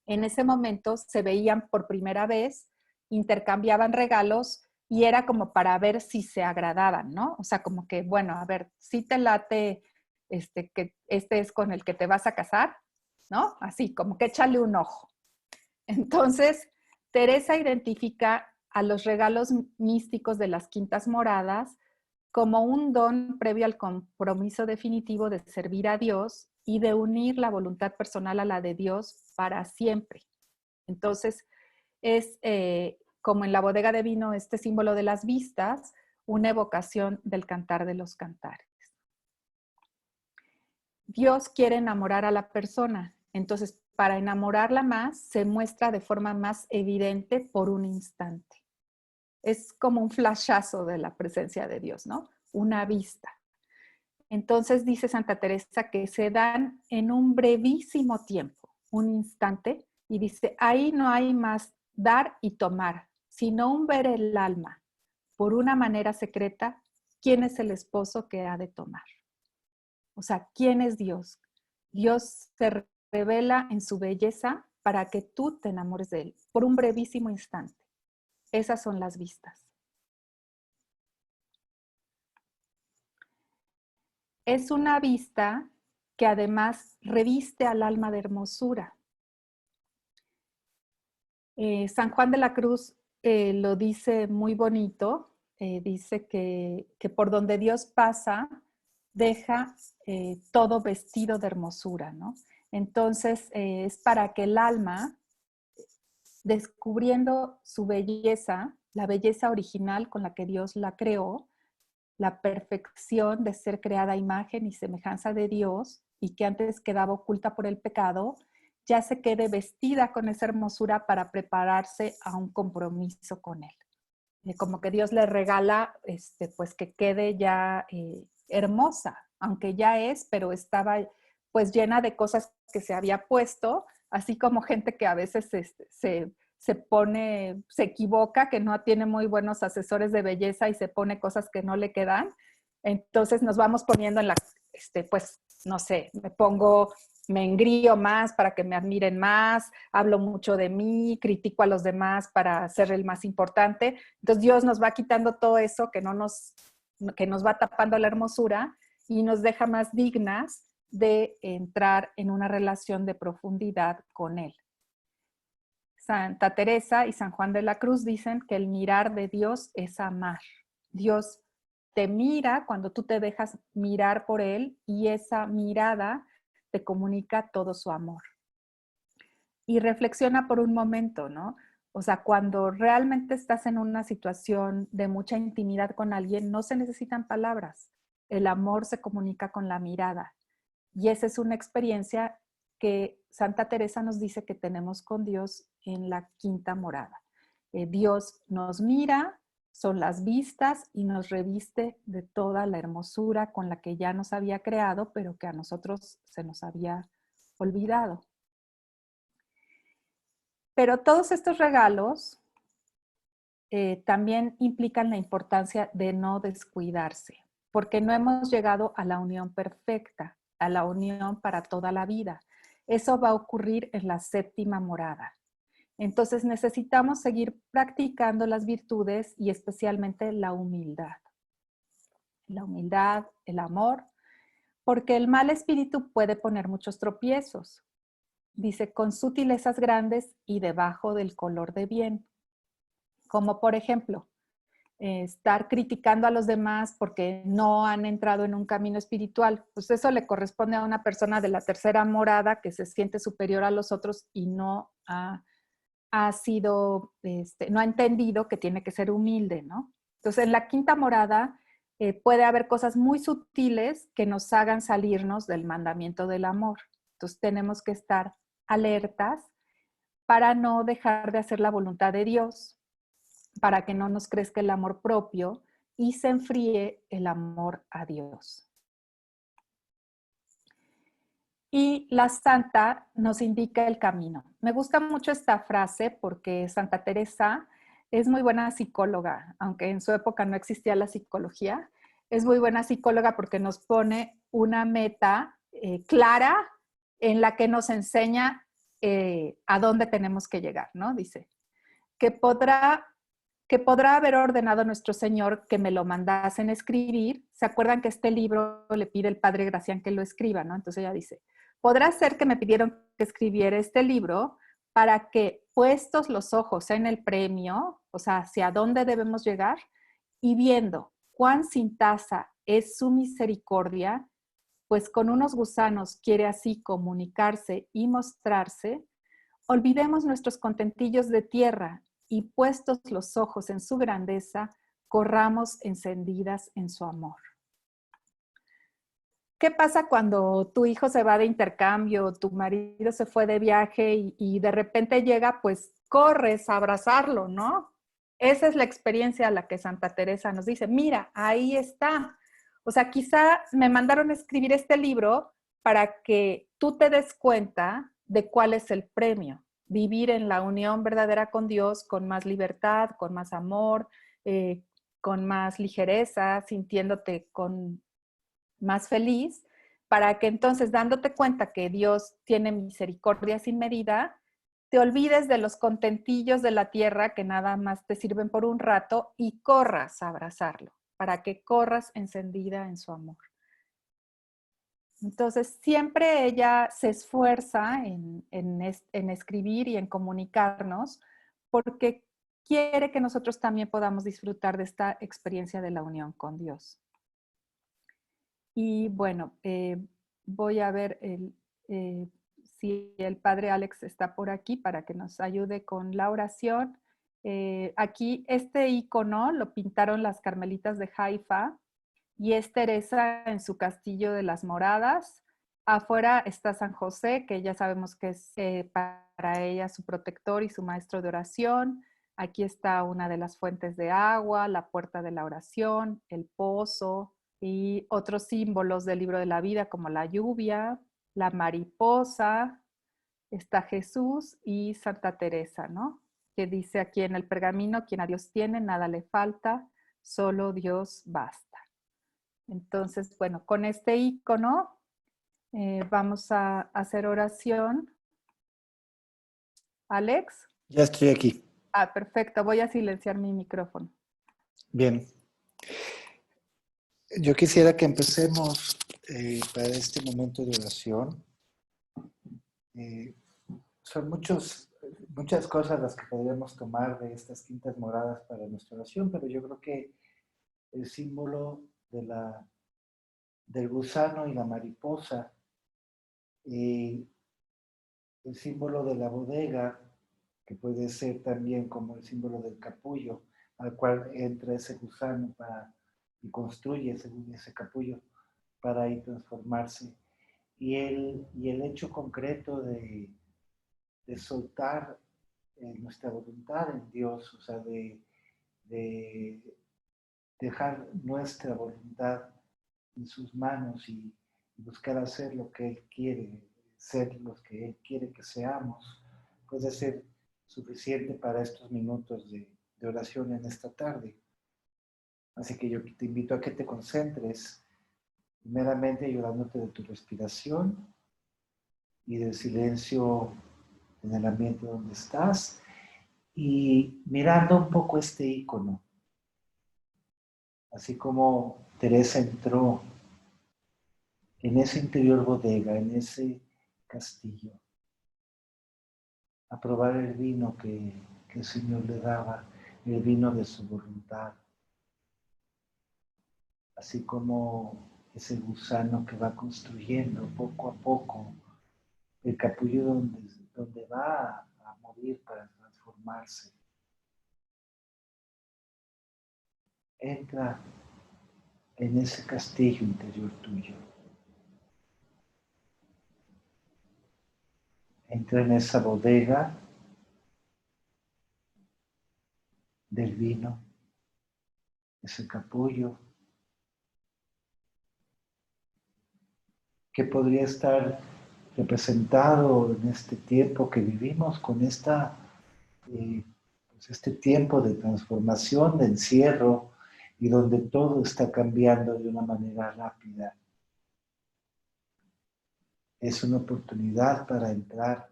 En ese momento se veían por primera vez, intercambiaban regalos y era como para ver si se agradaban, ¿no? O sea, como que, bueno, a ver, si te late que este es con el que te vas a casar, ¿no? Así, como que échale un ojo. Entonces, Teresa identifica a los regalos místicos de las quintas moradas como un don previo al compromiso definitivo de servir a Dios y de unir la voluntad personal a la de Dios para siempre. Entonces, es como en la bodega de vino, este símbolo de las vistas, una evocación del cantar de los cantares. Dios quiere enamorar a la persona, entonces para enamorarla más se muestra de forma más evidente por un instante. Es como un flashazo de la presencia de Dios, ¿no? Una vista. Entonces dice Santa Teresa que se dan en un brevísimo tiempo, un instante, y dice, ahí no hay más dar y tomar, sino un ver el alma, por una manera secreta, quién es el esposo que ha de tomar. O sea, ¿quién es Dios? Dios se revela en su belleza para que tú te enamores de él, por un brevísimo instante. Esas son las vistas. Es una vista que además reviste al alma de hermosura. San Juan de la Cruz lo dice muy bonito, dice que por donde Dios pasa, deja todo vestido de hermosura, ¿no? Entonces, es para que el alma, descubriendo su belleza, la belleza original con la que Dios la creó, la perfección de ser creada a imagen y semejanza de Dios y que antes quedaba oculta por el pecado, ya se quede vestida con esa hermosura para prepararse a un compromiso con Él. Como que Dios le regala, pues que quede ya hermosa, aunque ya es, pero estaba pues llena de cosas que se había puesto, así como gente que a veces se equivoca, que no tiene muy buenos asesores de belleza y se pone cosas que no le quedan. Entonces nos vamos poniendo en la, pues, no sé, me engrío más para que me admiren más, hablo mucho de mí, critico a los demás para ser el más importante. Entonces Dios nos va quitando todo eso que nos va tapando la hermosura y nos deja más dignas de entrar en una relación de profundidad con Él. Santa Teresa y San Juan de la Cruz dicen que el mirar de Dios es amar. Dios te mira cuando tú te dejas mirar por Él y esa mirada te comunica todo su amor. Y reflexiona por un momento, ¿no? O sea, cuando realmente estás en una situación de mucha intimidad con alguien, no se necesitan palabras. El amor se comunica con la mirada. Y esa es una experiencia que Santa Teresa nos dice que tenemos con Dios en la quinta morada. Dios nos mira, son las vistas y nos reviste de toda la hermosura con la que ya nos había creado, pero que a nosotros se nos había olvidado. Pero todos estos regalos también implican la importancia de no descuidarse, porque no hemos llegado a la unión perfecta, a la unión para toda la vida. Eso va a ocurrir en la séptima morada. Entonces necesitamos seguir practicando las virtudes y especialmente la humildad. La humildad, el amor, porque el mal espíritu puede poner muchos tropiezos. Dice, con sutilezas grandes y debajo del color de bien. Como por ejemplo, estar criticando a los demás porque no han entrado en un camino espiritual. Pues eso le corresponde a una persona de la tercera morada que se siente superior a los otros y no ha ha sido, no ha entendido que tiene que ser humilde, ¿no? Entonces, en la quinta morada puede haber cosas muy sutiles que nos hagan salirnos del mandamiento del amor. Entonces, tenemos que estar alertas para no dejar de hacer la voluntad de Dios, para que no nos crezca el amor propio y se enfríe el amor a Dios. Y la santa nos indica el camino. Me gusta mucho esta frase porque Santa Teresa es muy buena psicóloga, aunque en su época no existía la psicología. Es muy buena psicóloga porque nos pone una meta clara en la que nos enseña a dónde tenemos que llegar, ¿no? Dice, que podrá haber ordenado nuestro Señor que me lo mandasen escribir. ¿Se acuerdan que este libro le pide el padre Gracián que lo escriba, no? Entonces ella dice, podrá ser que me pidieron que escribiera este libro para que, puestos los ojos en el premio, o sea, hacia dónde debemos llegar, y viendo cuán sin tasa es su misericordia, pues con unos gusanos quiere así comunicarse y mostrarse, olvidemos nuestros contentillos de tierra y puestos los ojos en su grandeza, corramos encendidas en su amor. ¿Qué pasa cuando tu hijo se va de intercambio, tu marido se fue de viaje y de repente llega, pues corres a abrazarlo, ¿no? Esa es la experiencia a la que Santa Teresa nos dice, mira, ahí está. O sea, quizá me mandaron a escribir este libro para que tú te des cuenta de cuál es el premio. Vivir en la unión verdadera con Dios, con más libertad, con más amor, con más ligereza, sintiéndote con más feliz, para que entonces, dándote cuenta que Dios tiene misericordia sin medida, te olvides de los contentillos de la tierra que nada más te sirven por un rato y corras a abrazarlo, para que corras encendida en su amor. Entonces, siempre ella se esfuerza en escribir y en comunicarnos porque quiere que nosotros también podamos disfrutar de esta experiencia de la unión con Dios. Y bueno, voy a ver si el padre Alex está por aquí para que nos ayude con la oración. Aquí este icono lo pintaron las carmelitas de Haifa y es Teresa en su castillo de las Moradas. Afuera está San José, que ya sabemos que es para ella su protector y su maestro de oración. Aquí está una de las fuentes de agua, la puerta de la oración, el pozo y otros símbolos del libro de la vida como la lluvia, la mariposa, está Jesús y Santa Teresa, ¿no? Que dice aquí en el pergamino, quien a Dios tiene, nada le falta, solo Dios basta. Entonces, bueno, con este icono vamos a hacer oración. Alex. Ya estoy aquí. Ah, perfecto. Voy a silenciar mi micrófono. Bien. Yo quisiera que empecemos para este momento de oración. Son muchas cosas las que podríamos tomar de estas quintas moradas para nuestra oración, pero yo creo que el símbolo del gusano y la mariposa, el símbolo de la bodega, que puede ser también como el símbolo del capullo, al cual entra ese gusano y construye ese capullo para ahí transformarse. Y el hecho concreto de soltar nuestra voluntad en Dios, o sea, de dejar nuestra voluntad en sus manos y buscar hacer lo que Él quiere, ser los que Él quiere que seamos, puede ser suficiente para estos minutos de oración en esta tarde. Así que yo te invito a que te concentres primeramente ayudándote de tu respiración y del silencio en el ambiente donde estás y mirando un poco este icono. Así como Teresa entró en ese interior bodega, en ese castillo, a probar el vino que el Señor le daba, el vino de su voluntad. Así como ese gusano que va construyendo poco a poco el capullo donde va a morir para transformarse transformarse. Entra en ese castillo interior tuyo. Entra en esa bodega del vino, ese capullo, que podría estar representado en este tiempo que vivimos con pues este tiempo de transformación, de encierro, y donde todo está cambiando de una manera rápida. Es una oportunidad para entrar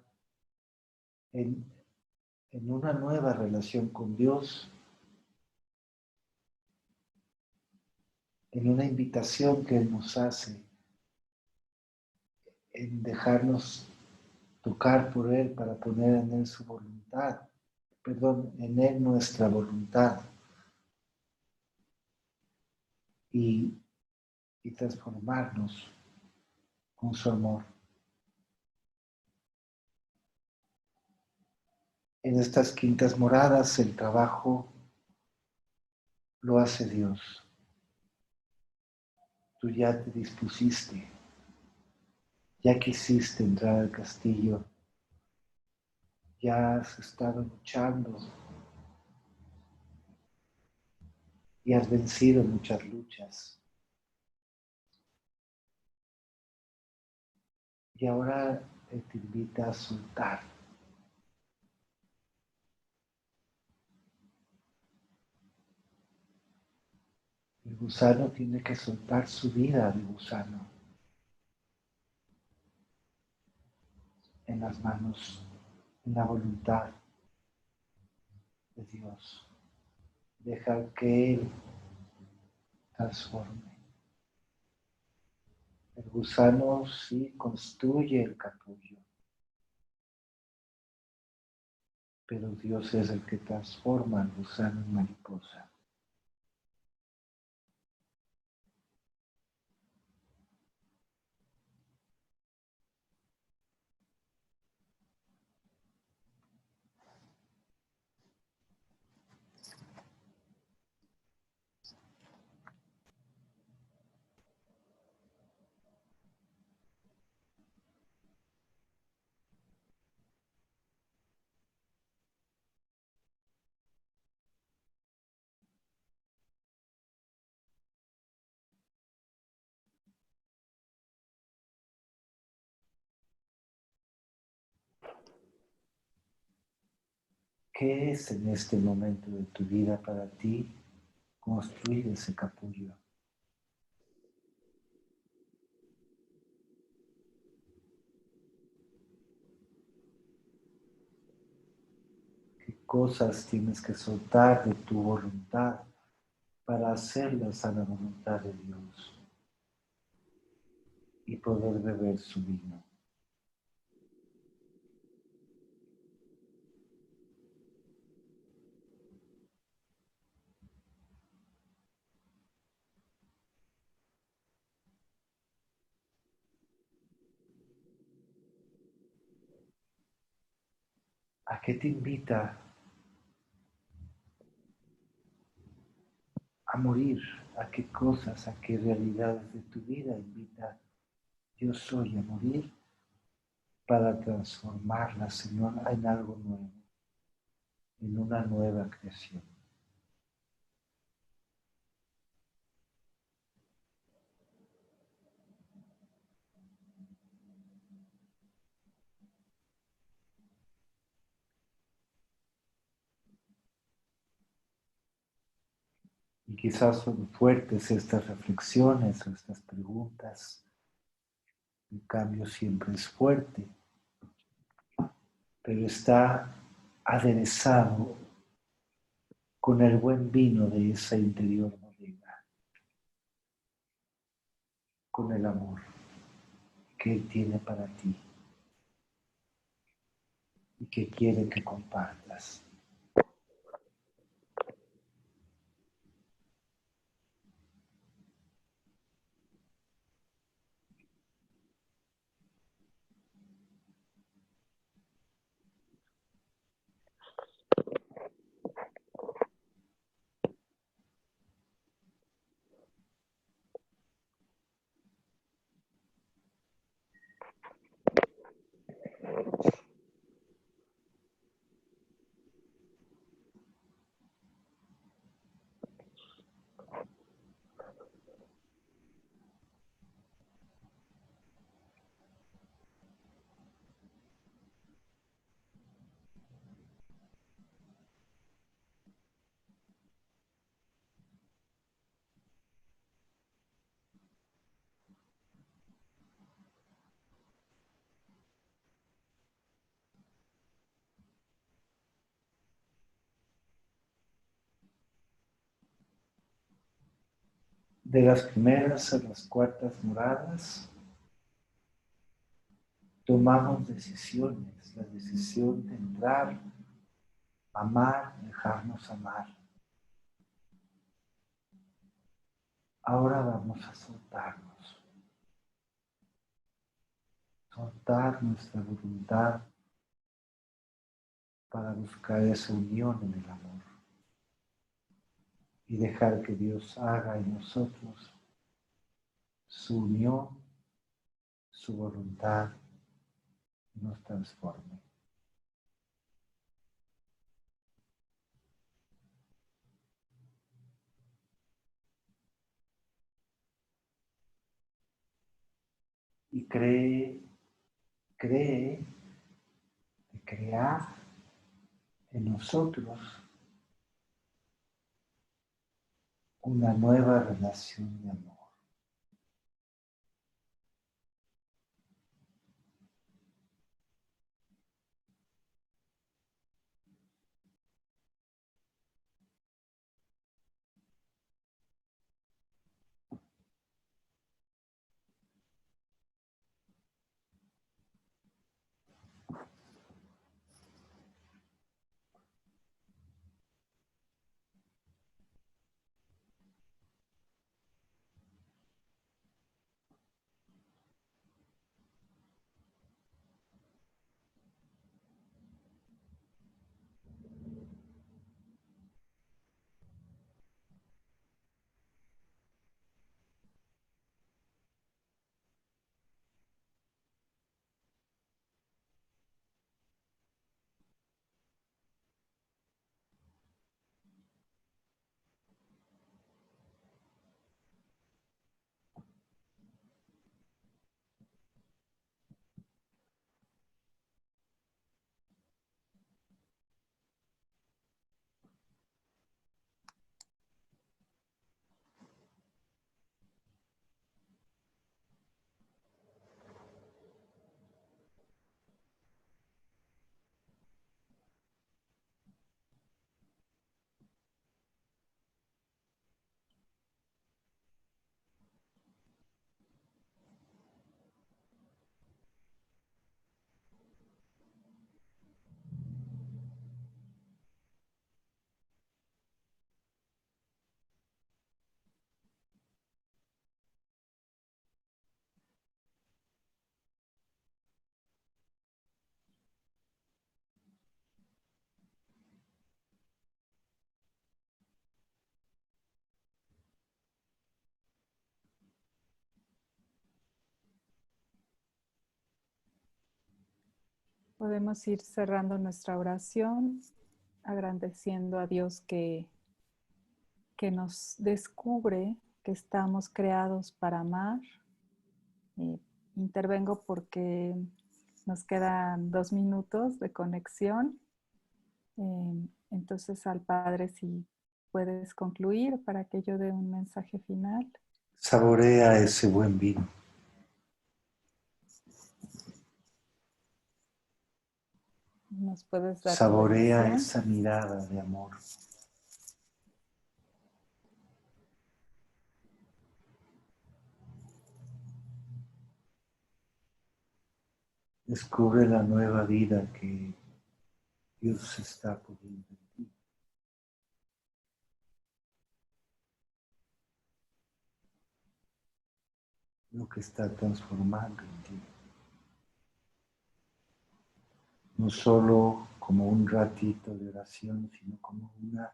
en una nueva relación con Dios, en una invitación que Él nos hace, en dejarnos tocar por Él para poner en Él su voluntad, en Él nuestra voluntad y transformarnos con su amor. En estas quintas moradas el trabajo lo hace Dios. Tú ya te dispusiste, ya quisiste entrar al castillo, ya has estado luchando y has vencido muchas luchas. Y ahora Él te invita a soltar. El gusano tiene que soltar su vida de gusano en las manos, en la voluntad de Dios. Deja que Él transforme. El gusano sí construye el capullo, pero Dios es el que transforma al gusano en mariposa. ¿Qué es en este momento de tu vida para ti construir ese capullo? ¿Qué cosas tienes que soltar de tu voluntad para hacerlas a la voluntad de Dios y poder beber su vino? ¿A qué te invita a morir? ¿A qué cosas, a qué realidades de tu vida invita yo soy a morir para transformarla, Señor, en algo nuevo, en una nueva creación? Y quizás son fuertes estas reflexiones o estas preguntas. El cambio siempre es fuerte, pero está aderezado con el buen vino de esa interior bodega, con el amor que Él tiene para ti y que quiere que compartas. de las primeras a las cuartas moradas, tomamos decisiones, la decisión de entrar, amar, dejarnos amar. Ahora vamos a soltar nuestra voluntad para buscar esa unión en el amor y dejar que Dios haga en nosotros su unión, su voluntad, y nos transforme. Y cree de crear en nosotros una nueva relación de amor. Podemos ir cerrando nuestra oración, agradeciendo a Dios que nos descubre que estamos creados para amar. Intervengo porque nos quedan 2 minutos de conexión. Entonces, al Padre, si puedes concluir para que yo dé un mensaje final. Saborea ese buen vino. ¿Nos puedes dar tu Saborea bendición? esa mirada de amor. Descubre la nueva vida que Dios está poniendo en ti. Lo que está transformando en ti. No solo como un ratito de oración, sino como una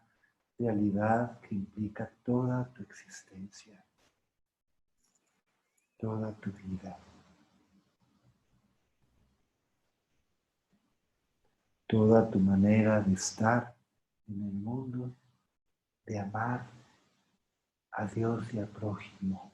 realidad que implica toda tu existencia, toda tu vida, toda tu manera de estar en el mundo, de amar a Dios y al prójimo.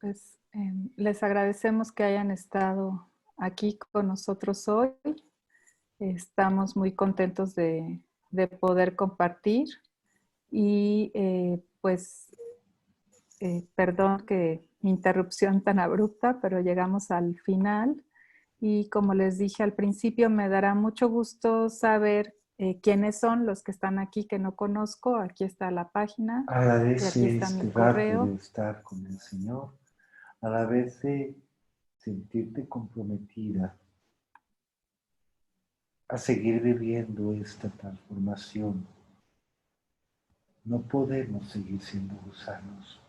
Pues les agradecemos que hayan estado aquí con nosotros hoy. Estamos muy contentos de poder compartir y pues perdón que interrupción tan abrupta, pero llegamos al final y como les dije al principio, me dará mucho gusto saber quiénes son los que están aquí que no conozco. Aquí está la página y aquí Agradece está mi este rato de correo. estar con el Señor, a la vez de sentirte comprometida a seguir viviendo esta transformación. No podemos seguir siendo gusanos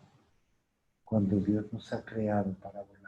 cuando Dios nos ha creado para volar.